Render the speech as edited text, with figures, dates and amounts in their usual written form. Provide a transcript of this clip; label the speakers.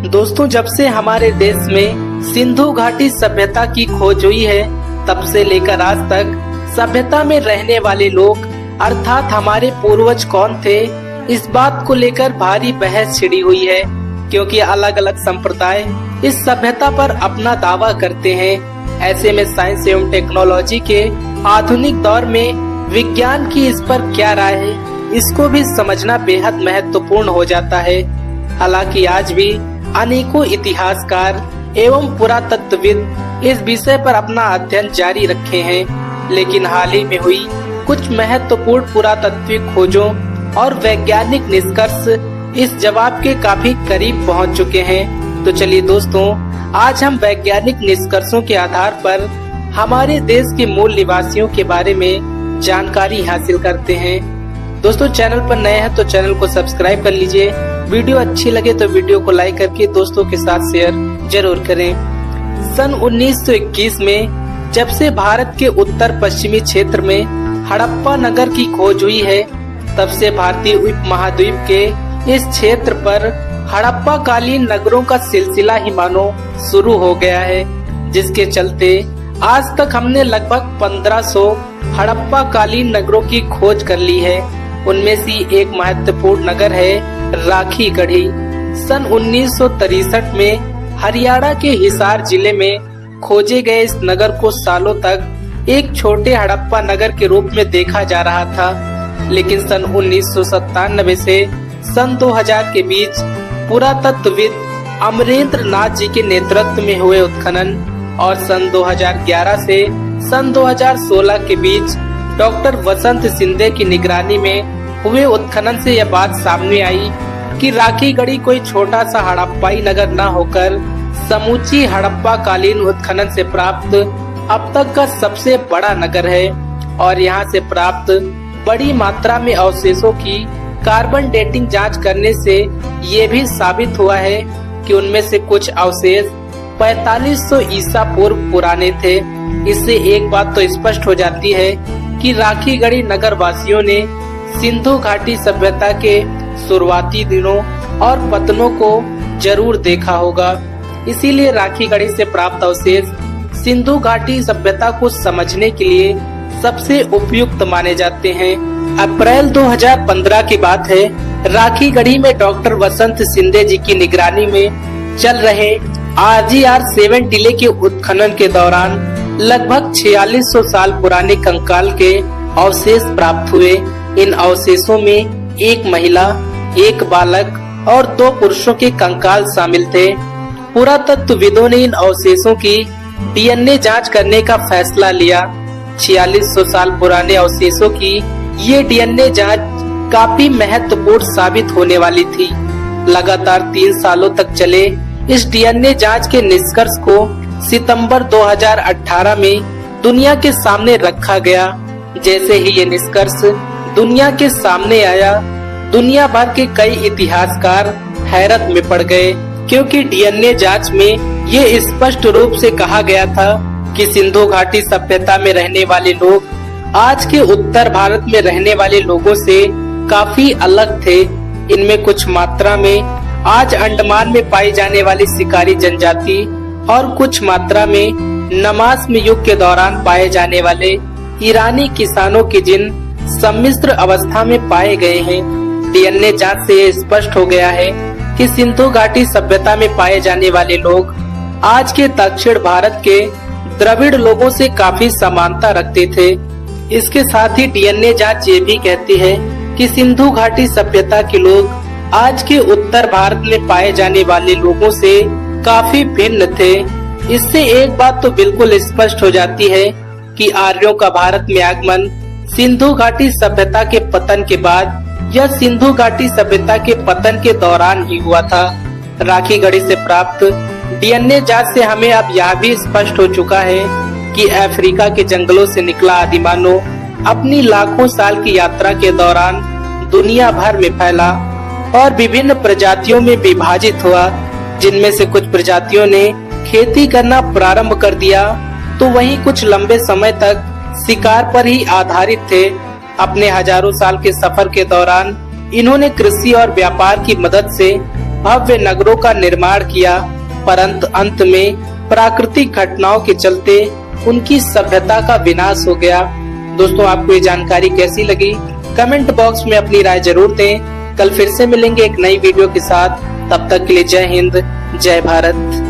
Speaker 1: दोस्तों, जब से हमारे देश में सिंधु घाटी सभ्यता की खोज हुई है, तब से लेकर आज तक सभ्यता में रहने वाले लोग अर्थात हमारे पूर्वज कौन थे, इस बात को लेकर भारी बहस छिड़ी हुई है। क्योंकि अलग अलग संप्रदाय इस सभ्यता पर अपना दावा करते हैं। ऐसे में साइंस एवं टेक्नोलॉजी के आधुनिक दौर में विज्ञान की इस पर क्या राय है, इसको भी समझना बेहद महत्वपूर्ण हो जाता है। हालांकि आज भी अनेकों इतिहासकार एवं पुरातत्वविद इस विषय पर अपना अध्ययन जारी रखे हैं, लेकिन हाल ही में हुई कुछ महत्वपूर्ण पुरातात्विक खोजों और वैज्ञानिक निष्कर्ष इस जवाब के काफी करीब पहुंच चुके हैं। तो चलिए दोस्तों, आज हम वैज्ञानिक निष्कर्षों के आधार पर हमारे देश के मूल निवासियों के बारे में जानकारी हासिल करते हैं। दोस्तों, चैनल पर नए हैं तो चैनल को सब्सक्राइब कर लीजिए। वीडियो अच्छी लगे तो वीडियो को लाइक करके दोस्तों के साथ शेयर जरूर करें। सन 1921 में जब से भारत के उत्तर पश्चिमी क्षेत्र में हड़प्पा नगर की खोज हुई है, तब से भारतीय उपमहाद्वीप के इस क्षेत्र पर हड़प्पा कालीन नगरों का सिलसिला ही मानो शुरू हो गया है, जिसके चलते आज तक हमने लगभग 1500 हड़प्पा कालीन नगरों की खोज कर ली है। उनमें से एक महत्वपूर्ण नगर है राखी गढ़ी। सन 1963 में हरियाणा के हिसार जिले में खोजे गए इस नगर को सालों तक एक छोटे हड़प्पा नगर के रूप में देखा जा रहा था, लेकिन सन 1997 से सन 2000 के बीच पुरातत्वविद अमरेंद्र नाथ जी के नेतृत्व में हुए उत्खनन और सन 2011 से सन 2016 के बीच डॉक्टर वसंत सिंधे की निगरानी में हुए उत्खनन से यह बात सामने आई कि राखी गढ़ी कोई छोटा सा हड़प्पाई नगर न होकर समूची हड़प्पा कालीन उत्खनन से प्राप्त अब तक का सबसे बड़ा नगर है। और यहाँ से प्राप्त बड़ी मात्रा में अवशेषों की कार्बन डेटिंग जांच करने से ये भी साबित हुआ है कि उनमें से कुछ अवशेष 4500 ईसा पूर्व पुराने थे। इससे एक बात तो स्पष्ट हो जाती है कि राखी गढ़ी नगर वासियों ने सिंधु घाटी सभ्यता के शुरुआती दिनों और पतनों को जरूर देखा होगा। इसीलिए राखी गढ़ी से प्राप्त अवशेष सिंधु घाटी सभ्यता को समझने के लिए सबसे उपयुक्त माने जाते हैं। अप्रैल 2015 की बात है। राखी गढ़ी में डॉक्टर वसंत सिंधे जी की निगरानी में चल रहे RGR-7 टीले के उत्खनन के दौरान लगभग 4600 साल पुराने कंकाल के अवशेष प्राप्त हुए। इन अवशेषों में एक महिला, एक बालक और 2 पुरुषों के कंकाल शामिल थे। पुरातत्वविदों ने इन अवशेषों की DNA जांच करने का फैसला लिया। 4600 साल पुराने अवशेषों की ये DNA जांच काफी महत्वपूर्ण साबित होने वाली थी। लगातार 3 सालों तक चले इस DNA जांच के निष्कर्ष को सितंबर 2018 में दुनिया के सामने रखा गया। जैसे ही ये निष्कर्ष दुनिया के सामने आया, दुनिया भर के कई इतिहासकार हैरत में पड़ गए, क्योंकि DNA जांच में ये स्पष्ट रूप से कहा गया था कि सिंधु घाटी सभ्यता में रहने वाले लोग आज के उत्तर भारत में रहने वाले लोगों से काफी अलग थे। इनमें कुछ मात्रा में आज अंडमान में पाई जाने वाली शिकारी जनजाति और कुछ मात्रा में नमाज में युग के दौरान पाए जाने वाले ईरानी किसानों के जिन सम्मिश्र अवस्था में पाए गए हैं। DNA जांच से ये स्पष्ट हो गया है कि सिंधु घाटी सभ्यता में पाए जाने वाले लोग आज के दक्षिण भारत के द्रविड़ लोगों से काफी समानता रखते थे। इसके साथ ही DNA जांच ये भी कहती है कि सिंधु घाटी सभ्यता के लोग आज के उत्तर भारत में पाए जाने वाले लोगों से काफी भिन्न थे। इससे एक बात तो बिल्कुल स्पष्ट हो जाती है कि आर्यों का भारत में आगमन सिंधु घाटी सभ्यता के पतन के बाद या सिंधु घाटी सभ्यता के पतन के दौरान ही हुआ था। राखी गढ़ी से प्राप्त DNA जांच से हमें अब यह भी स्पष्ट हो चुका है कि अफ्रीका के जंगलों से निकला आदिमानव अपनी लाखों साल की यात्रा के दौरान दुनिया भर में फैला और विभिन्न प्रजातियों में विभाजित हुआ, जिनमें से कुछ प्रजातियों ने खेती करना प्रारंभ कर दिया, तो वहीं कुछ लंबे समय तक शिकार पर ही आधारित थे। अपने हजारों साल के सफर के दौरान इन्होंने कृषि और व्यापार की मदद से भव्य नगरों का निर्माण किया, परंतु अंत में प्राकृतिक घटनाओं के चलते उनकी सभ्यता का विनाश हो गया। दोस्तों, आपको ये जानकारी कैसी लगी? कमेंट बॉक्स में अपनी राय जरूर दें। कल फिर से मिलेंगे एक नई वीडियो के साथ। तब तक के लिए जय हिंद, जय भारत।